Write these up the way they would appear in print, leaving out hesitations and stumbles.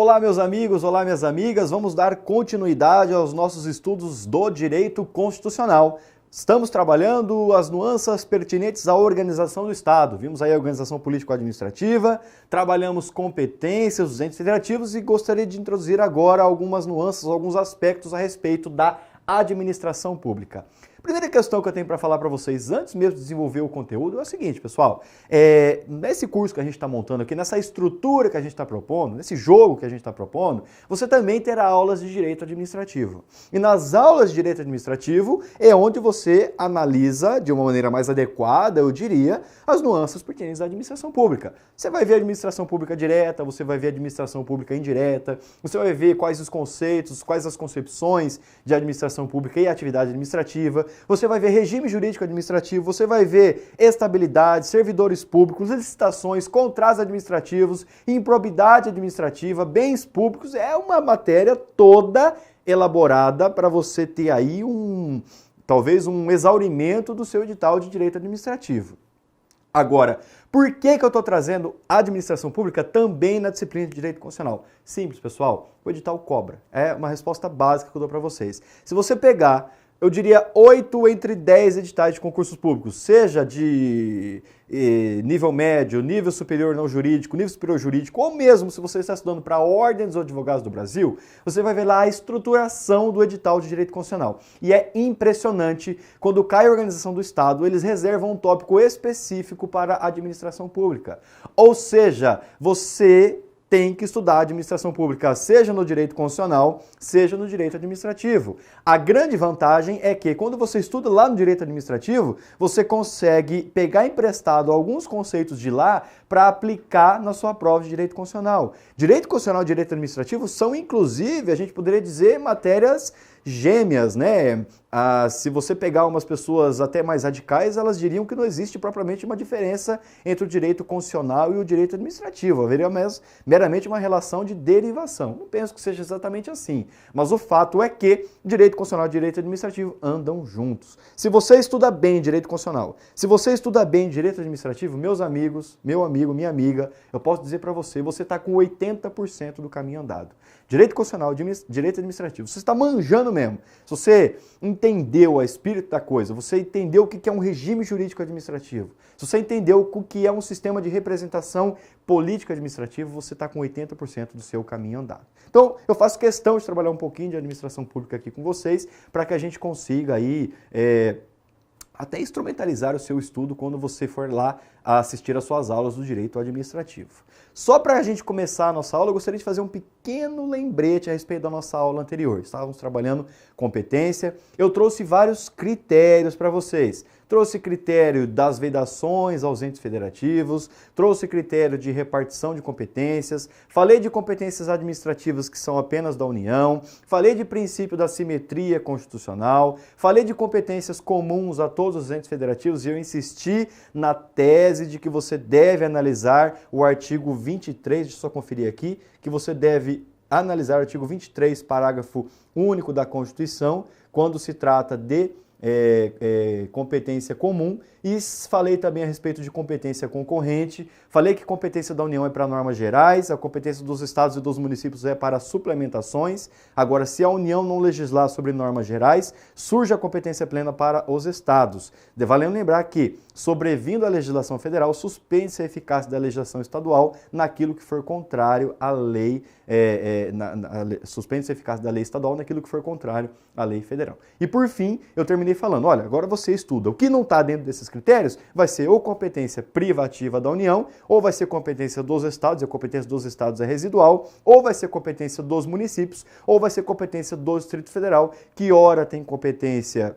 Olá, meus amigos, olá, minhas amigas. Vamos dar continuidade aos nossos estudos do direito constitucional. Estamos trabalhando as nuances pertinentes à organização do Estado. Vimos aí a organização político-administrativa, trabalhamos competências dos entes federativos e gostaria de introduzir agora algumas nuances, alguns aspectos a respeito da administração pública. Primeira questão que eu tenho para falar para vocês, antes mesmo de desenvolver o conteúdo, é o seguinte, pessoal. Nesse curso que a gente está montando aqui, nessa estrutura que a gente está propondo, nesse jogo que a gente está propondo, você também terá aulas de direito administrativo. E nas aulas de direito administrativo é onde você analisa de uma maneira mais adequada, eu diria, as nuances pertinentes à administração pública. Você vai ver a administração pública direta, você vai ver a administração pública indireta, você vai ver quais os conceitos, quais as concepções de administração pública e atividade administrativa. Você vai ver regime jurídico administrativo, você vai ver estabilidade, servidores públicos, licitações, contratos administrativos, improbidade administrativa, bens públicos. É uma matéria toda elaborada para você ter aí talvez um exaurimento do seu edital de direito administrativo. Agora, por que eu estou trazendo a administração pública também na disciplina de direito constitucional? Simples, pessoal, o edital cobra. É uma resposta básica que eu dou para vocês. Se você pegar, eu diria 8 entre 10 editais de concursos públicos, seja de nível médio, nível superior não jurídico, nível superior jurídico, ou mesmo se você está estudando para a Ordem dos Advogados do Brasil, você vai ver lá a estruturação do edital de direito constitucional. E é impressionante, quando cai a organização do Estado, eles reservam um tópico específico para a administração pública. Ou seja, você tem que estudar administração pública, seja no direito constitucional, seja no direito administrativo. A grande vantagem é que quando você estuda lá no direito administrativo, você consegue pegar emprestado alguns conceitos de lá para aplicar na sua prova de direito constitucional. Direito constitucional e direito administrativo são, inclusive, a gente poderia dizer, matérias gêmeas, né? Se você pegar umas pessoas até mais radicais, elas diriam que não existe propriamente uma diferença entre o direito constitucional e o direito administrativo. Haveria meramente uma relação de derivação. Não penso que seja exatamente assim, mas o fato é que direito constitucional e direito administrativo andam juntos. Se você estuda bem direito constitucional, se você estuda bem direito administrativo, meus amigos, meu amigo, minha amiga, eu posso dizer para você, você está com 80% do caminho andado. Direito constitucional, direito administrativo, você está manjando mesmo. Se você entendeu a espírito da coisa, você entendeu o que é um regime jurídico administrativo, se você entendeu o que é um sistema de representação política administrativa, você está com 80% do seu caminho andado. Então, eu faço questão de trabalhar um pouquinho de administração pública aqui com vocês, para que a gente consiga aí até instrumentalizar o seu estudo quando você for lá assistir às suas aulas do direito administrativo. Só para a gente começar a nossa aula, eu gostaria de fazer um pequeno lembrete a respeito da nossa aula anterior. Estávamos trabalhando competência, eu trouxe vários critérios para vocês. Trouxe critério das vedações aos entes federativos, trouxe critério de repartição de competências, falei de competências administrativas que são apenas da União, falei de princípio da simetria constitucional, falei de competências comuns a todos os entes federativos e eu insisti na tese de que você deve analisar o artigo 23, deixa eu só conferir aqui, que você deve analisar o artigo 23, parágrafo único da Constituição, quando se trata de competência comum e falei também a respeito de competência concorrente, falei que competência da União é para normas gerais, a competência dos estados e dos municípios é para suplementações. Agora, se a União não legislar sobre normas gerais, surge a competência plena para os estados. Valendo lembrar que, sobrevindo à legislação federal, suspende-se a eficácia da legislação estadual naquilo que for contrário à lei, suspende-se a eficácia da lei estadual naquilo que for contrário à lei federal. E por fim, eu terminei falando, olha, agora você estuda. O que não está dentro desses critérios vai ser ou competência privativa da União, ou vai ser competência dos estados, e a competência dos estados é residual, ou vai ser competência dos municípios, ou vai ser competência do Distrito Federal, que ora tem competência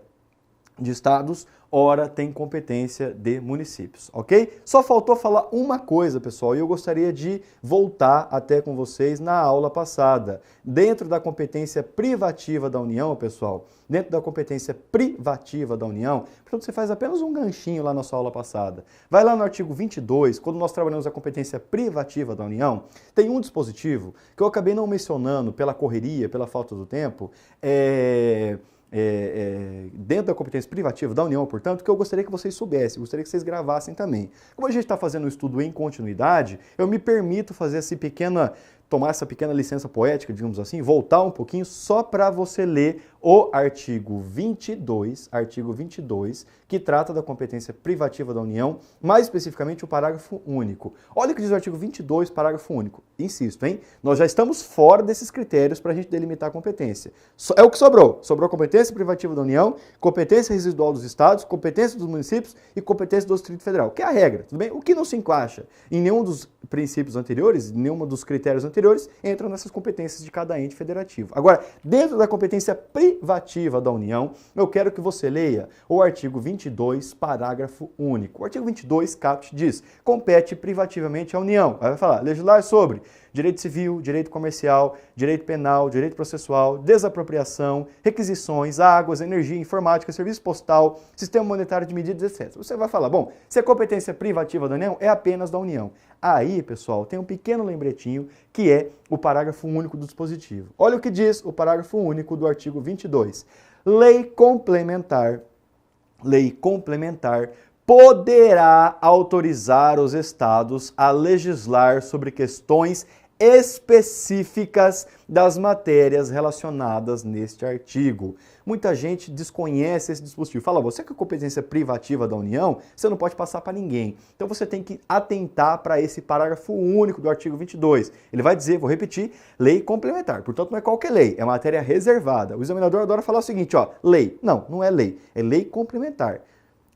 de estados, ora tem competência de municípios, ok? Só faltou falar uma coisa, pessoal, e eu gostaria de voltar até com vocês na aula passada. Dentro da competência privativa da União, pessoal, dentro da competência privativa da União, portanto, você faz apenas um ganchinho lá na sua aula passada. Vai lá no artigo 22, quando nós trabalhamos a competência privativa da União, tem um dispositivo que eu acabei não mencionando pela correria, pela falta do tempo, dentro da competência privativa da União, portanto, que eu gostaria que vocês soubessem, gostaria que vocês gravassem também. Como a gente está fazendo um estudo em continuidade, eu me permito fazer essa pequena tomar essa pequena licença poética, digamos assim, voltar um pouquinho só para você ler o artigo 22, que trata da competência privativa da União, mais especificamente o parágrafo único. Olha o que diz o artigo 22, parágrafo único. Insisto, hein? Nós já estamos fora desses critérios para a gente delimitar a competência. É o que sobrou. Sobrou competência privativa da União, competência residual dos estados, competência dos municípios e competência do Distrito Federal, que é a regra, tudo bem? O que não se encaixa em nenhum dos princípios anteriores, em nenhum dos critérios anteriores, entram nessas competências de cada ente federativo. Agora, dentro da competência privativa da União, eu quero que você leia o artigo 22, parágrafo único. O artigo 22, caput, diz: compete privativamente à União. Aí vai falar, legislar sobre direito civil, direito comercial, direito penal, direito processual, desapropriação, requisições, águas, energia, informática, serviço postal, sistema monetário de medidas, etc. Você vai falar, bom, se a competência privativa da União é apenas da União. Aí, pessoal, tem um pequeno lembretinho que é o parágrafo único do dispositivo. Olha o que diz o parágrafo único do artigo 22. Lei complementar poderá autorizar os estados a legislar sobre questões específicas das matérias relacionadas neste artigo. Muita gente desconhece esse dispositivo. Fala, você que é competência privativa da União, você não pode passar para ninguém. Então você tem que atentar para esse parágrafo único do artigo 22. Ele vai dizer, vou repetir, lei complementar. Portanto, não é qualquer lei, é matéria reservada. O examinador adora falar o seguinte, ó, lei. Não, não é lei, é lei complementar.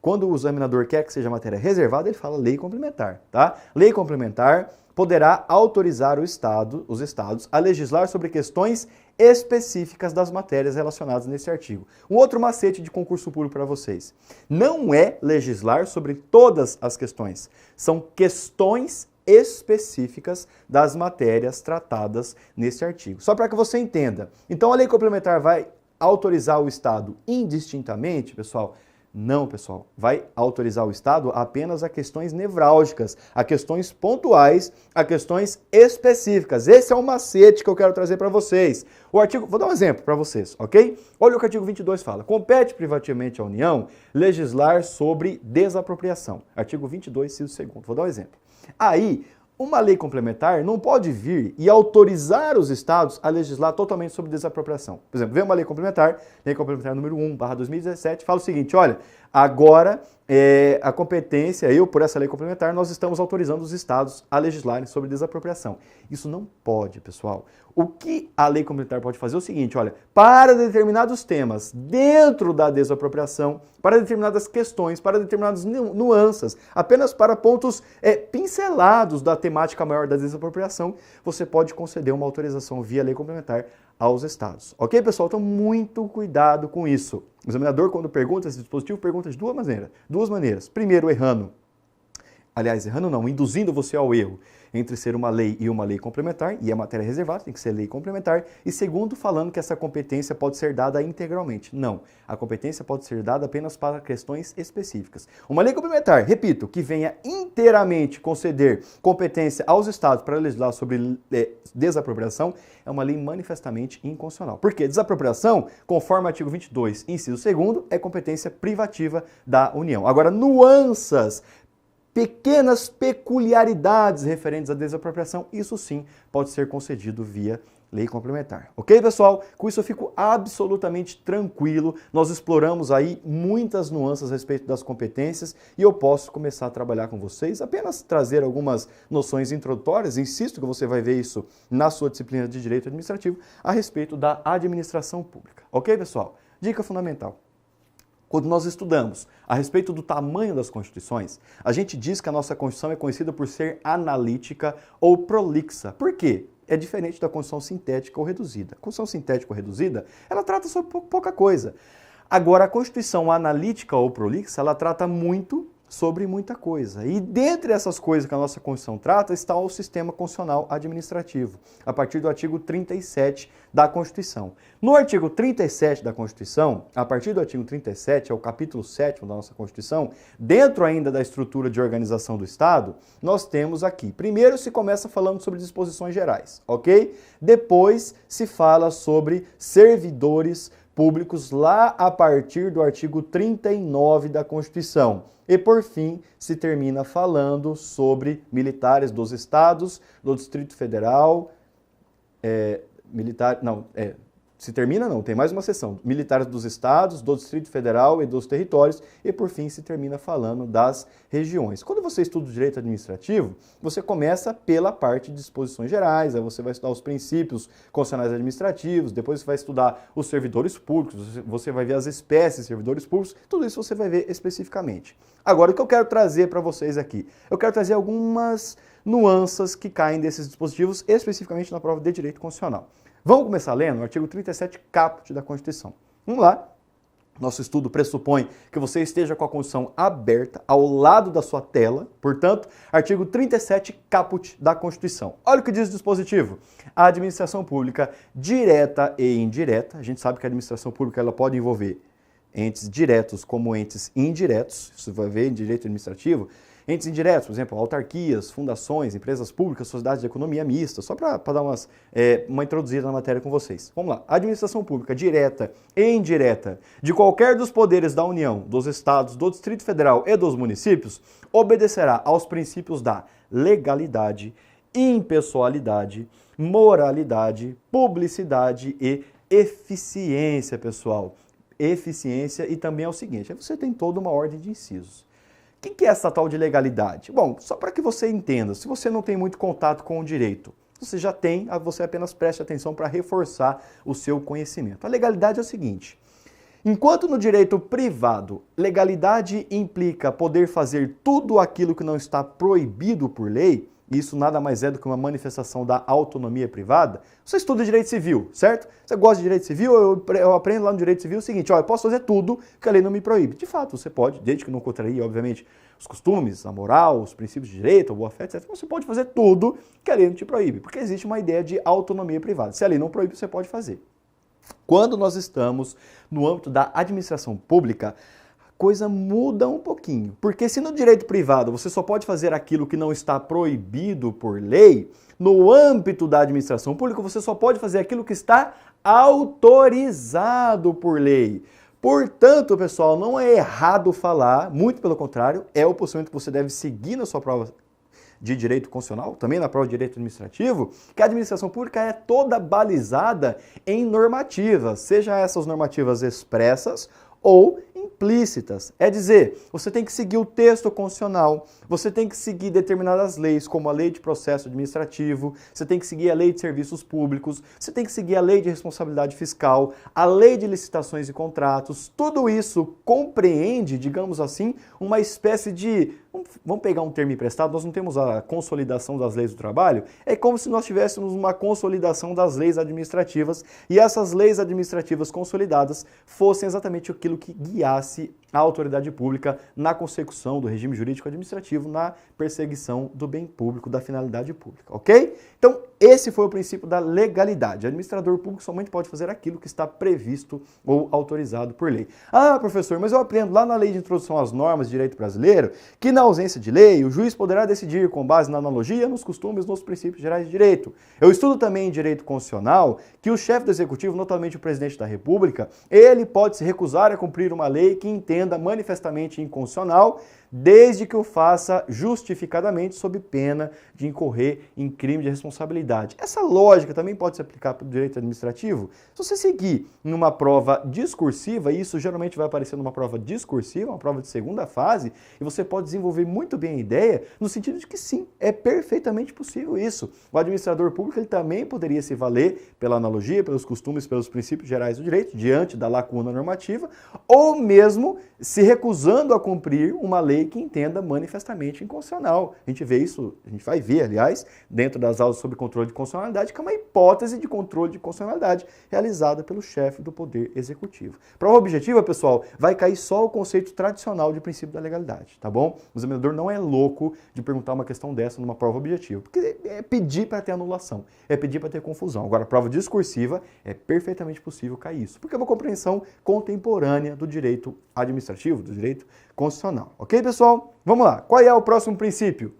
Quando o examinador quer que seja matéria reservada, ele fala lei complementar, tá? Lei complementar poderá autorizar os estados a legislar sobre questões específicas das matérias relacionadas nesse artigo. Um outro macete de concurso público para vocês. Não é legislar sobre todas as questões, são questões específicas das matérias tratadas nesse artigo. Só para que você entenda. Então a lei complementar vai autorizar o estado indistintamente, pessoal? Não, pessoal. Vai autorizar o Estado apenas a questões nevrálgicas, a questões pontuais, a questões específicas. Esse é o macete que eu quero trazer para vocês. O artigo, vou dar um exemplo para vocês, ok? Olha o que o artigo 22 fala. Compete privativamente à União legislar sobre desapropriação. Artigo 22, inciso 2º. Vou dar um exemplo. Aí, uma lei complementar não pode vir e autorizar os estados a legislar totalmente sobre desapropriação. Por exemplo, vem uma lei complementar número 1/2017, fala o seguinte, olha, agora a competência, por essa lei complementar, nós estamos autorizando os estados a legislarem sobre desapropriação. Isso não pode, pessoal. O que a lei complementar pode fazer é o seguinte, olha, para determinados temas dentro da desapropriação, para determinadas questões, para determinadas nuances, apenas para pontos pincelados da temática maior da desapropriação, você pode conceder uma autorização via lei complementar aos estados. Ok, pessoal? Então, muito cuidado com isso. O examinador, quando pergunta esse dispositivo, pergunta de duas maneiras. Primeiro, induzindo você ao erro entre ser uma lei e uma lei complementar, e a matéria reservada tem que ser lei complementar, e segundo, falando que essa competência pode ser dada integralmente. Não, a competência pode ser dada apenas para questões específicas. Uma lei complementar, repito, que venha inteiramente conceder competência aos estados para legislar sobre desapropriação, é uma lei manifestamente inconstitucional. Por quê? Desapropriação, conforme o artigo 22, inciso 2º, é competência privativa da União. Agora, nuances, pequenas peculiaridades referentes à desapropriação, isso sim pode ser concedido via lei complementar. Ok, pessoal? Com isso eu fico absolutamente tranquilo. Nós exploramos aí muitas nuances a respeito das competências e eu posso começar a trabalhar com vocês, apenas trazer algumas noções introdutórias, insisto que você vai ver isso na sua disciplina de Direito Administrativo, a respeito da administração pública. Ok, pessoal? Dica fundamental. Quando nós estudamos a respeito do tamanho das constituições, a gente diz que a nossa Constituição é conhecida por ser analítica ou prolixa. Por quê? É diferente da Constituição sintética ou reduzida. A Constituição sintética ou reduzida, ela trata sobre pouca coisa. Agora, a Constituição analítica ou prolixa, ela trata muito sobre muita coisa. E dentre essas coisas que a nossa Constituição trata está o sistema constitucional administrativo, a partir do artigo 37 da Constituição. No artigo 37 da Constituição, a partir do artigo 37, é o capítulo 7º da nossa Constituição, dentro ainda da estrutura de organização do Estado, nós temos aqui, primeiro se começa falando sobre disposições gerais, ok? Depois se fala sobre servidores públicos lá a partir do artigo 39 da Constituição. E, por fim, se termina falando sobre militares dos estados, do Distrito Federal, militar, se termina não, tem mais uma seção, militares dos estados, do Distrito Federal e dos territórios, e por fim se termina falando das regiões. Quando você estuda o direito administrativo, você começa pela parte de disposições gerais, aí você vai estudar os princípios constitucionais administrativos, depois você vai estudar os servidores públicos, você vai ver as espécies de servidores públicos, tudo isso você vai ver especificamente. Agora, o que eu quero trazer para vocês aqui? Eu quero trazer algumas nuances que caem desses dispositivos, especificamente na prova de direito constitucional. Vamos começar lendo o artigo 37 caput da Constituição. Vamos lá. Nosso estudo pressupõe que você esteja com a Constituição aberta ao lado da sua tela. Portanto, artigo 37 caput da Constituição. Olha o que diz o dispositivo. A administração pública direta e indireta. A gente sabe que a administração pública ela pode envolver entes diretos como entes indiretos. Isso vai ver em direito administrativo. Entes indiretos, por exemplo, autarquias, fundações, empresas públicas, sociedades de economia mista, só para dar uma introduzida na matéria com vocês. Vamos lá. A administração pública direta e indireta de qualquer dos poderes da União, dos estados, do Distrito Federal e dos municípios obedecerá aos princípios da legalidade, impessoalidade, moralidade, publicidade e eficiência, pessoal. Eficiência e também é o seguinte, aí você tem toda uma ordem de incisos. O que é essa tal de legalidade? Bom, só para que você entenda, se você não tem muito contato com o direito, você já tem, você apenas preste atenção para reforçar o seu conhecimento. A legalidade é o seguinte, enquanto no direito privado, legalidade implica poder fazer tudo aquilo que não está proibido por lei, isso nada mais é do que uma manifestação da autonomia privada. Você estuda direito civil, certo? Você gosta de direito civil, eu aprendo lá no direito civil o seguinte, eu posso fazer tudo que a lei não me proíbe. De fato, você pode, desde que não contrarie, obviamente, os costumes, a moral, os princípios de direito, a boa-fé, etc. Você pode fazer tudo que a lei não te proíbe, porque existe uma ideia de autonomia privada. Se a lei não proíbe, você pode fazer. Quando nós estamos no âmbito da administração pública, coisa muda um pouquinho. Porque se no direito privado você só pode fazer aquilo que não está proibido por lei, no âmbito da administração pública você só pode fazer aquilo que está autorizado por lei. Portanto, pessoal, não é errado falar, muito pelo contrário, é o procedimento que você deve seguir na sua prova de direito constitucional, também na prova de direito administrativo, que a administração pública é toda balizada em normativas, seja essas normativas expressas ou implícitas. É dizer, você tem que seguir o texto constitucional, você tem que seguir determinadas leis, como a lei de processo administrativo, você tem que seguir a lei de serviços públicos, você tem que seguir a lei de responsabilidade fiscal, a lei de licitações e contratos. Tudo isso compreende, digamos assim, uma espécie de... Vamos pegar um termo emprestado, nós não temos a consolidação das leis do trabalho, é como se nós tivéssemos uma consolidação das leis administrativas e essas leis administrativas consolidadas fossem exatamente aquilo que guiasse a autoridade pública na consecução do regime jurídico administrativo, na perseguição do bem público, da finalidade pública, ok? Então, esse foi o princípio da legalidade. O administrador público somente pode fazer aquilo que está previsto ou autorizado por lei. Ah, professor, mas eu aprendo lá na Lei de Introdução às Normas de Direito Brasileiro que na ausência de lei, o juiz poderá decidir com base na analogia, nos costumes, nos princípios gerais de direito. Eu estudo também em direito constitucional que o chefe do executivo, notadamente o presidente da República, ele pode se recusar a cumprir uma lei que entenda manifestamente inconstitucional, desde que o faça justificadamente sob pena de incorrer em crime de responsabilidade. Essa lógica também pode se aplicar para o direito administrativo. Se você seguir numa prova discursiva, e isso geralmente vai aparecer numa prova discursiva, uma prova de segunda fase, e você pode desenvolver muito bem a ideia, no sentido de que sim, é perfeitamente possível isso. O administrador público ele também poderia se valer pela analogia, pelos costumes, pelos princípios gerais do direito, diante da lacuna normativa, ou mesmo se recusando a cumprir uma lei que entenda manifestamente inconstitucional. A gente vê isso, a gente vai ver, aliás, dentro das aulas sobre controle de constitucionalidade, que é uma hipótese de controle de constitucionalidade realizada pelo chefe do Poder Executivo. Prova objetiva, pessoal, vai cair só o conceito tradicional de princípio da legalidade, tá bom? O examinador não é louco de perguntar uma questão dessa numa prova objetiva, porque é pedir para ter anulação, é pedir para ter confusão. Agora, a prova discursiva é perfeitamente possível cair isso, porque é uma compreensão contemporânea do direito administrativo, do direito constitucional. Ok, pessoal? Vamos lá. Qual é o próximo princípio?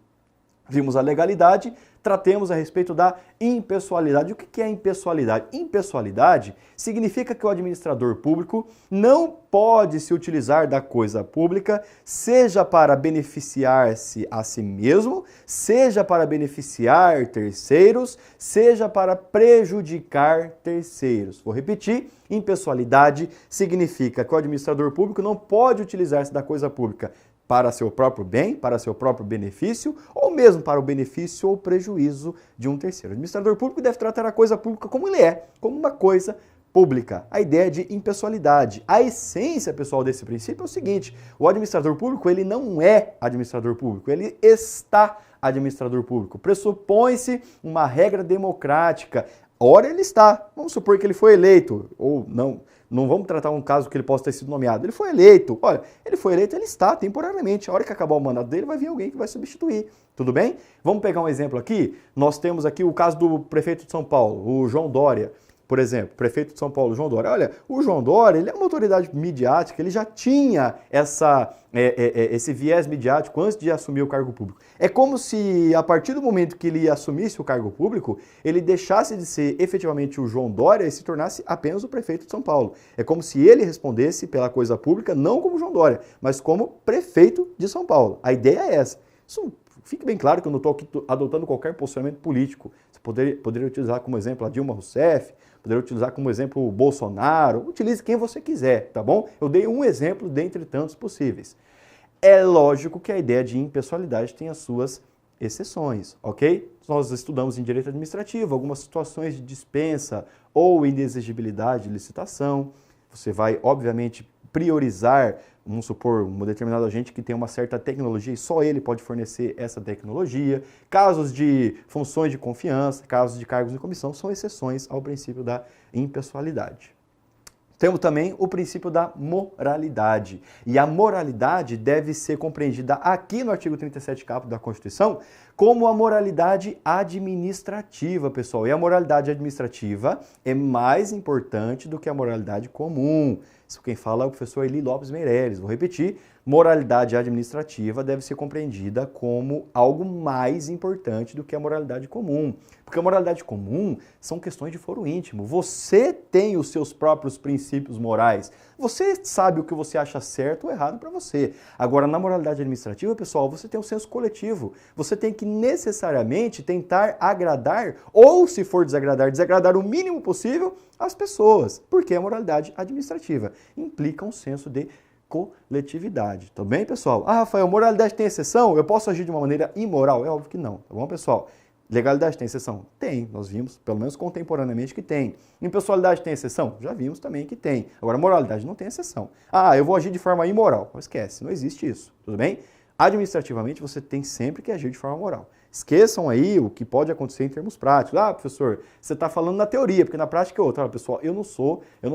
Vimos a legalidade, tratemos a respeito da impessoalidade. O que é impessoalidade? Impessoalidade significa que o administrador público não pode se utilizar da coisa pública, seja para beneficiar-se a si mesmo, seja para beneficiar terceiros, seja para prejudicar terceiros. Vou repetir, impessoalidade significa que o administrador público não pode utilizar-se da coisa pública para seu próprio bem, para seu próprio benefício, ou mesmo para o benefício ou prejuízo de um terceiro. O administrador público deve tratar a coisa pública como ele é, como uma coisa pública. A ideia de impessoalidade. A essência, pessoal, desse princípio é o seguinte: o administrador público, ele não é administrador público, ele está administrador público. Pressupõe-se uma regra democrática. Ora, ele está. Vamos supor que ele foi eleito, ou não. Não vamos tratar um caso que ele possa ter sido nomeado. Ele foi eleito. Olha, ele foi eleito, ele está temporariamente. A hora que acabar o mandato dele, vai vir alguém que vai substituir. Tudo bem? Vamos pegar um exemplo aqui. Nós temos aqui o caso do prefeito de São Paulo, o João Dória. Por exemplo, prefeito de São Paulo, João Dória. Olha, o João Dória, ele é uma autoridade midiática, ele já tinha esse viés midiático antes de assumir o cargo público. É como se, a partir do momento que ele assumisse o cargo público, ele deixasse de ser efetivamente o João Dória e se tornasse apenas o prefeito de São Paulo. É como se ele respondesse pela coisa pública, não como João Dória, mas como prefeito de São Paulo. A ideia é essa. Isso fique bem claro que eu não estou aqui adotando qualquer posicionamento político. Você poderia utilizar como exemplo a Dilma Rousseff, poderia utilizar como exemplo o Bolsonaro, utilize quem você quiser, tá bom? Eu dei um exemplo dentre tantos possíveis. É lógico que a ideia de impessoalidade tem as suas exceções, ok? Nós estudamos em direito administrativo algumas situações de dispensa ou inexigibilidade de licitação. Você vai, obviamente, priorizar, vamos supor, um determinado agente que tem uma certa tecnologia e só ele pode fornecer essa tecnologia. Casos de funções de confiança, casos de cargos de comissão são exceções ao princípio da impessoalidade. Temos também o princípio da moralidade. E a moralidade deve ser compreendida aqui no artigo 37 caput da Constituição como a moralidade administrativa, pessoal. E a moralidade administrativa é mais importante do que a moralidade comum. Isso quem fala é o professor Eli Lopes Meireles. Vou repetir, moralidade administrativa deve ser compreendida como algo mais importante do que a moralidade comum. Porque a moralidade comum são questões de foro íntimo. Você tem os seus próprios princípios morais. Você sabe o que você acha certo ou errado para você. Agora, na moralidade administrativa, pessoal, você tem um senso coletivo. Você tem que necessariamente tentar agradar, ou se for desagradar o mínimo possível as pessoas. Porque a moralidade administrativa implica um senso de coletividade. Tá bem, pessoal? Ah, Rafael, moralidade tem exceção? Eu posso agir de uma maneira imoral? É óbvio que não, tá bom, pessoal? Legalidade tem exceção? Tem, nós vimos, pelo menos contemporaneamente, que tem. Impessoalidade tem exceção? Já vimos também que tem. Agora, moralidade não tem exceção. Ah, eu vou agir de forma imoral. Esquece, não existe isso, tudo bem? Administrativamente, você tem sempre que agir de forma moral. Esqueçam aí o que pode acontecer em termos práticos. Ah, professor, você está falando na teoria, porque na prática é outra. Olha, pessoal, eu não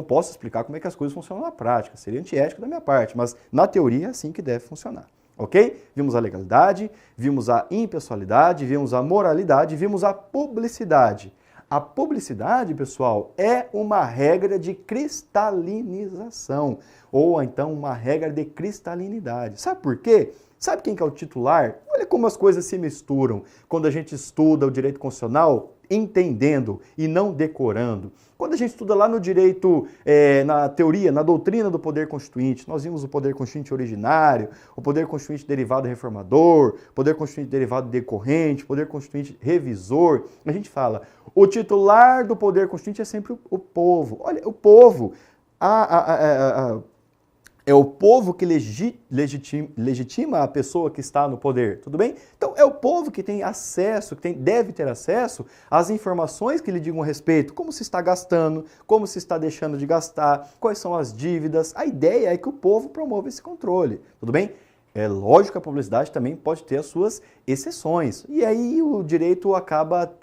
posso explicar como é que as coisas funcionam na prática. Seria antiético da minha parte, mas na teoria é assim que deve funcionar. Ok? Vimos a legalidade, vimos a impessoalidade, vimos a moralidade, vimos a publicidade. A publicidade, pessoal, é uma regra de cristalinização, ou então uma regra de cristalinidade. Sabe por quê? Sabe quem que é o titular? Olha como as coisas se misturam quando a gente estuda o direito constitucional entendendo e não decorando. Quando a gente estuda lá no direito, na teoria, na doutrina do poder constituinte, nós vimos o poder constituinte originário, o poder constituinte derivado reformador, o poder constituinte derivado decorrente, o poder constituinte revisor. A gente fala, o titular do poder constituinte é sempre o povo. Olha, o povo, é o povo que legitima a pessoa que está no poder, tudo bem? Então, é o povo que tem acesso, deve ter acesso às informações que lhe digam respeito, como se está gastando, como se está deixando de gastar, quais são as dívidas. A ideia é que o povo promova esse controle, tudo bem? É lógico que a publicidade também pode ter as suas exceções. E aí o direito acaba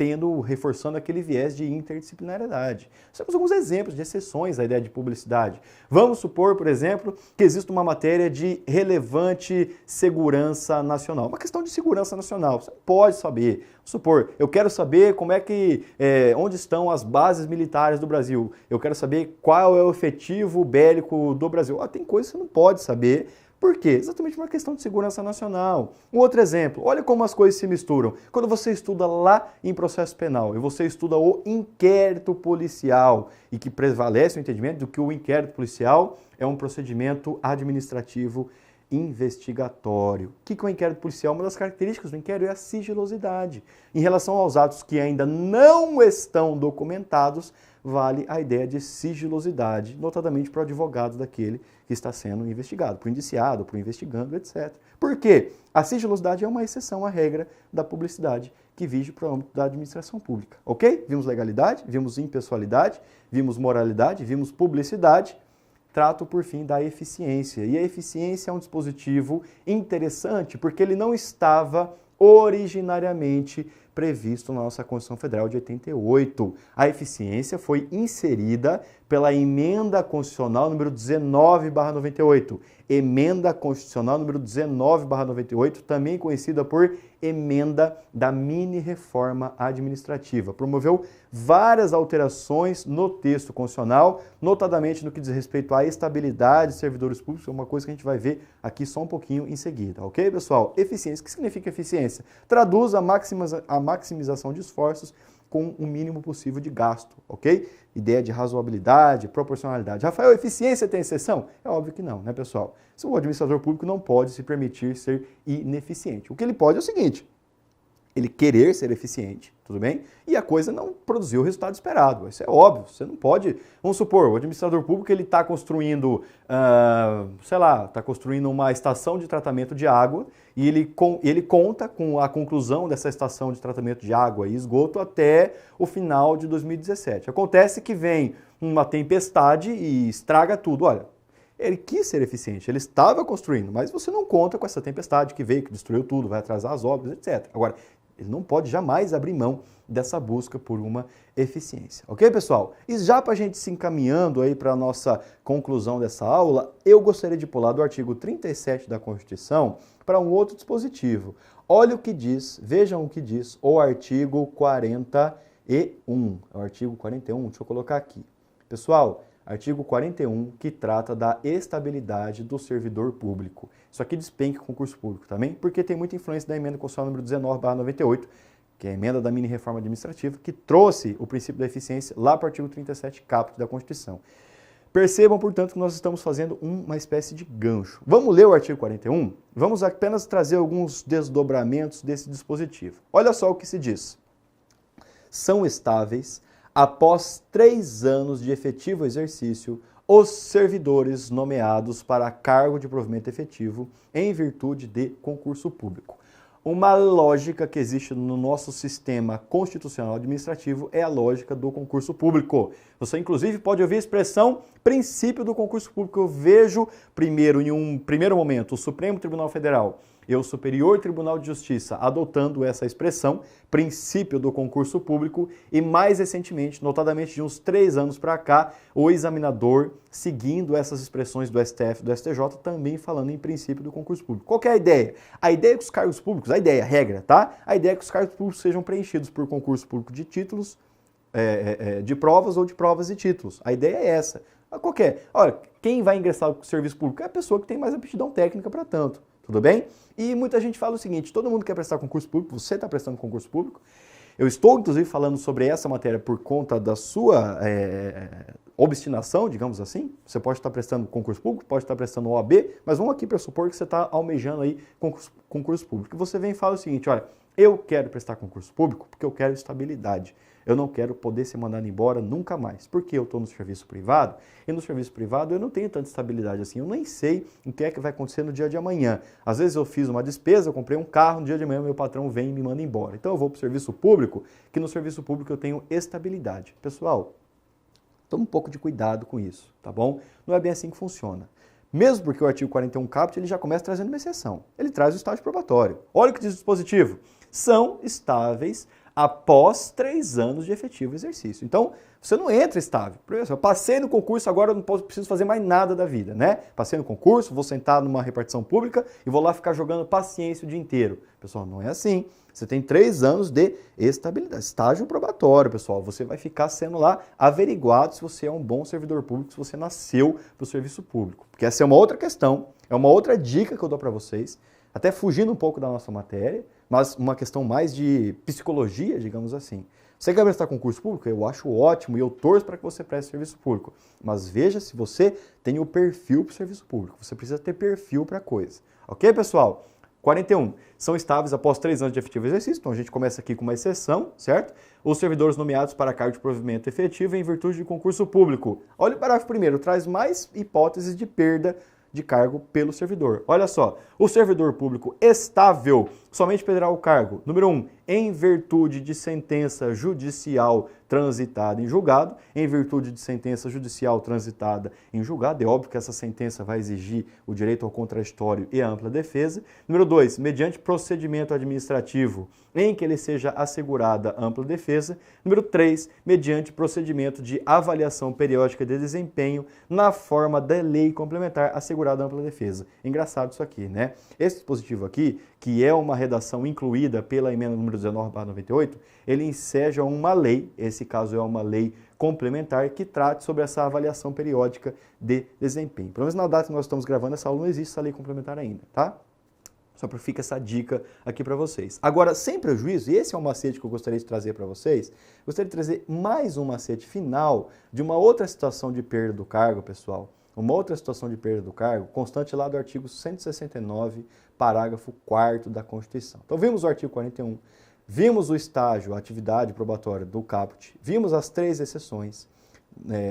reforçando aquele viés de interdisciplinariedade. Nós temos alguns exemplos de exceções à ideia de publicidade. Vamos supor, por exemplo, que existe uma matéria de relevante segurança nacional. Uma questão de segurança nacional. Você pode saber. Vamos supor, eu quero saber onde estão as bases militares do Brasil. Eu quero saber qual é o efetivo bélico do Brasil. Tem coisas que você não pode saber, Por quê? Exatamente uma questão de segurança nacional. Um outro exemplo, olha como as coisas se misturam. Quando você estuda lá em processo penal e você estuda o inquérito policial e que prevalece o entendimento de que o inquérito policial é um procedimento administrativo investigatório. O que é o inquérito policial? Uma das características do inquérito é a sigilosidade. Em relação aos atos que ainda não estão documentados, vale a ideia de sigilosidade, notadamente para o advogado daquele que está sendo investigado, para o indiciado, para o investigando, etc. Por quê? A sigilosidade é uma exceção à regra da publicidade que vige para o âmbito da administração pública. Ok? Vimos legalidade, vimos impessoalidade, vimos moralidade, vimos publicidade. Trato, por fim, da eficiência. E a eficiência é um dispositivo interessante porque ele não estava originariamente previsto na nossa Constituição Federal de 88. A eficiência foi inserida pela Emenda Constitucional número 19/98. Emenda Constitucional número 19/98, também conhecida por Emenda da Mini-Reforma Administrativa. Promoveu várias alterações no texto constitucional, notadamente no que diz respeito à estabilidade de servidores públicos, é uma coisa que a gente vai ver aqui só um pouquinho em seguida, ok, pessoal? Eficiência, o que significa eficiência? Traduz a maximização de esforços com o mínimo possível de gasto, ok? Ideia de razoabilidade, proporcionalidade. Rafael, eficiência tem exceção? É óbvio que não, né, pessoal? O administrador público não pode se permitir ser ineficiente. O que ele pode é o seguinte, ele querer ser eficiente, tudo bem? E a coisa não produziu o resultado esperado. Isso é óbvio, você não pode... Vamos supor, o administrador público ele está construindo, está construindo uma estação de tratamento de água e ele conta com a conclusão dessa estação de tratamento de água e esgoto até o final de 2017. Acontece que vem uma tempestade e estraga tudo. Olha, ele quis ser eficiente, ele estava construindo, mas você não conta com essa tempestade que veio, que destruiu tudo, vai atrasar as obras, etc. Agora, ele não pode jamais abrir mão dessa busca por uma eficiência. Ok, pessoal? E já para a gente se encaminhando aí para a nossa conclusão dessa aula, eu gostaria de pular do artigo 37 da Constituição para um outro dispositivo. Olha o que diz, vejam o que diz o artigo 41. O artigo 41, deixa eu colocar aqui. Pessoal, artigo 41, que trata da estabilidade do servidor público. Isso aqui despenca concurso público também, porque tem muita influência da emenda constitucional número 19/98, que é a emenda da mini-reforma administrativa, que trouxe o princípio da eficiência lá para o artigo 37, caput da Constituição. Percebam, portanto, que nós estamos fazendo uma espécie de gancho. Vamos ler o artigo 41? Vamos apenas trazer alguns desdobramentos desse dispositivo. Olha só o que se diz. São estáveis, após 3 anos de efetivo exercício, os servidores nomeados para cargo de provimento efetivo em virtude de concurso público. Uma lógica que existe no nosso sistema constitucional administrativo é a lógica do concurso público. Você, inclusive, pode ouvir a expressão princípio do concurso público. Eu vejo, primeiro, em um primeiro momento, o Supremo Tribunal Federal e o Superior Tribunal de Justiça adotando essa expressão, princípio do concurso público, e mais recentemente, notadamente de uns 3 anos para cá, o examinador seguindo essas expressões do STF e do STJ, também falando em princípio do concurso público. Qual que é a ideia? A ideia é que os cargos públicos, a regra, tá? A ideia é que os cargos públicos sejam preenchidos por concurso público de títulos, de provas ou de provas e títulos. A ideia é essa. Qualquer. Olha, quem vai ingressar no serviço público é a pessoa que tem mais aptidão técnica para tanto. Tudo bem? E muita gente fala o seguinte, todo mundo quer prestar concurso público, você está prestando concurso público? Eu estou, inclusive, falando sobre essa matéria por conta da sua obstinação, digamos assim. Você pode estar prestando concurso público, pode estar prestando OAB, mas vamos aqui pressupor que você está almejando aí concurso público. E você vem e fala o seguinte, olha, eu quero prestar concurso público porque eu quero estabilidade. Eu não quero poder ser mandado embora nunca mais, porque eu estou no serviço privado, e no serviço privado eu não tenho tanta estabilidade assim, eu nem sei o que é que vai acontecer no dia de amanhã. Às vezes eu fiz uma despesa, eu comprei um carro, no dia de amanhã meu patrão vem e me manda embora. Então eu vou para o serviço público, que no serviço público eu tenho estabilidade. Pessoal, tome um pouco de cuidado com isso, tá bom? Não é bem assim que funciona. Mesmo porque o artigo 41 caput, ele já começa trazendo uma exceção. Ele traz o estágio probatório. Olha o que diz o dispositivo. São estáveis após 3 anos de efetivo exercício. Então, você não entra estável. Por exemplo, eu passei no concurso, agora eu não preciso fazer mais nada da vida, né? Passei no concurso, vou sentar numa repartição pública e vou lá ficar jogando paciência o dia inteiro. Pessoal, não é assim. Você tem 3 anos de estabilidade, estágio probatório, pessoal. Você vai ficar sendo lá averiguado se você é um bom servidor público, se você nasceu para o serviço público. Porque essa é uma outra questão, é uma outra dica que eu dou para vocês, até fugindo um pouco da nossa matéria, mas uma questão mais de psicologia, digamos assim. Você quer prestar concurso público? Eu acho ótimo e eu torço para que você preste serviço público. Mas veja se você tem o perfil para o serviço público. Você precisa ter perfil para a coisa. Ok, pessoal? 41. São estáveis após 3 anos de efetivo exercício. Então a gente começa aqui com uma exceção, certo? Os servidores nomeados para cargo de provimento efetivo em virtude de concurso público. Olha o parágrafo primeiro, traz mais hipóteses de perda de cargo pelo servidor. Olha só, o servidor público estável somente perderá o cargo, número 1, em virtude de sentença judicial transitada em julgado, em virtude de sentença judicial transitada em julgado, é óbvio que essa sentença vai exigir o direito ao contraditório e a ampla defesa. Número 2, mediante procedimento administrativo em que lhe seja assegurada ampla defesa. Número 3, mediante procedimento de avaliação periódica de desempenho na forma da lei complementar assegurada ampla defesa. Engraçado isso aqui, né? Esse dispositivo aqui, que é uma redação incluída pela emenda número 19/98, ele enseja uma lei, esse caso é uma lei complementar, que trate sobre essa avaliação periódica de desempenho. Pelo menos na data que nós estamos gravando essa aula não existe essa lei complementar ainda, tá? Só para ficar essa dica aqui para vocês. Agora, sem prejuízo, e esse é um macete que eu gostaria de trazer para vocês, gostaria de trazer mais um macete final de uma outra situação de perda do cargo, pessoal. Uma outra situação de perda do cargo, constante lá do artigo 169, parágrafo 4º da Constituição. Então, vimos o artigo 41, vimos o estágio, a atividade probatória do caput, vimos as 3 exceções,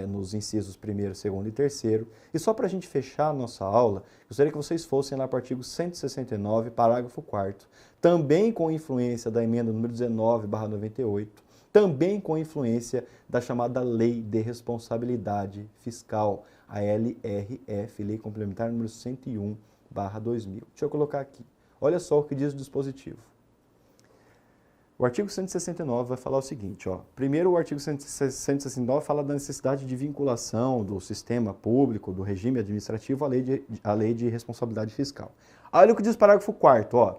nos incisos 1º, 2º e 3º. E só para a gente fechar a nossa aula, gostaria que vocês fossem lá para o artigo 169, parágrafo 4º, também com influência da emenda número 19/98, também com influência da chamada Lei de Responsabilidade Fiscal, a LRF, Lei Complementar número 101/2000. Deixa eu colocar aqui. Olha só o que diz o dispositivo. O artigo 169 vai falar o seguinte, ó. Primeiro, o artigo 169 fala da necessidade de vinculação do sistema público, do regime administrativo à lei de responsabilidade fiscal. Olha o que diz o parágrafo 4º, ó.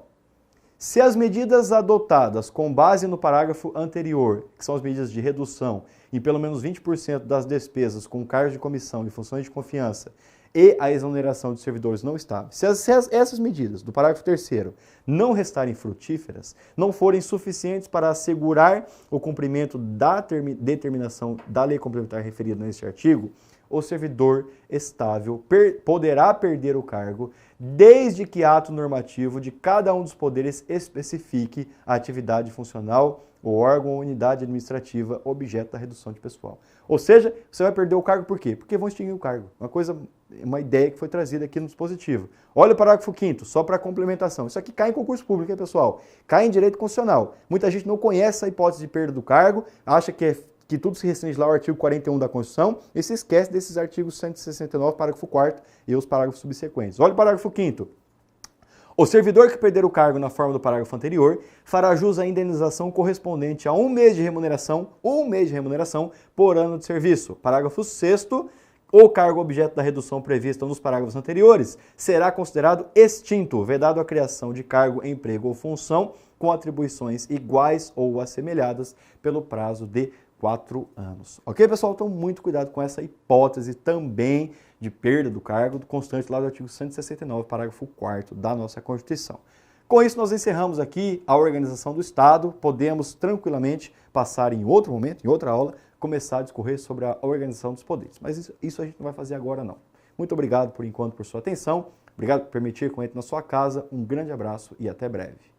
Se as medidas adotadas com base no parágrafo anterior, que são as medidas de redução em pelo menos 20% das despesas com cargos de comissão e funções de confiança e a exoneração de servidores não estáveis, se essas medidas do parágrafo 3º não restarem frutíferas, não forem suficientes para assegurar o cumprimento da determinação da lei complementar referida neste artigo, o servidor estável poderá perder o cargo desde que ato normativo de cada um dos poderes especifique a atividade funcional, o órgão ou unidade administrativa objeto da redução de pessoal. Ou seja, você vai perder o cargo por quê? Porque vão extinguir o cargo. Uma ideia que foi trazida aqui no dispositivo. Olha o parágrafo 5º, só para complementação. Isso aqui cai em concurso público, hein, pessoal? Cai em direito constitucional. Muita gente não conhece a hipótese de perda do cargo, acha que tudo se restringe lá ao artigo 41 da Constituição e se esquece desses artigos 169, parágrafo 4º e os parágrafos subsequentes. Olha o parágrafo 5º. O servidor que perder o cargo na forma do parágrafo anterior fará jus à indenização correspondente a 1 mês de remuneração, por ano de serviço. Parágrafo 6º. O cargo objeto da redução prevista nos parágrafos anteriores será considerado extinto, vedado a criação de cargo, emprego ou função com atribuições iguais ou assemelhadas pelo prazo de 4 anos. Ok, pessoal? Então, muito cuidado com essa hipótese também de perda do cargo, constante lá do artigo 169, parágrafo 4º da nossa Constituição. Com isso, nós encerramos aqui a organização do Estado. Podemos tranquilamente passar em outro momento, em outra aula, começar a discorrer sobre a organização dos poderes. Mas isso a gente não vai fazer agora, não. Muito obrigado, por enquanto, por sua atenção. Obrigado por permitir que eu entre na sua casa. Um grande abraço e até breve.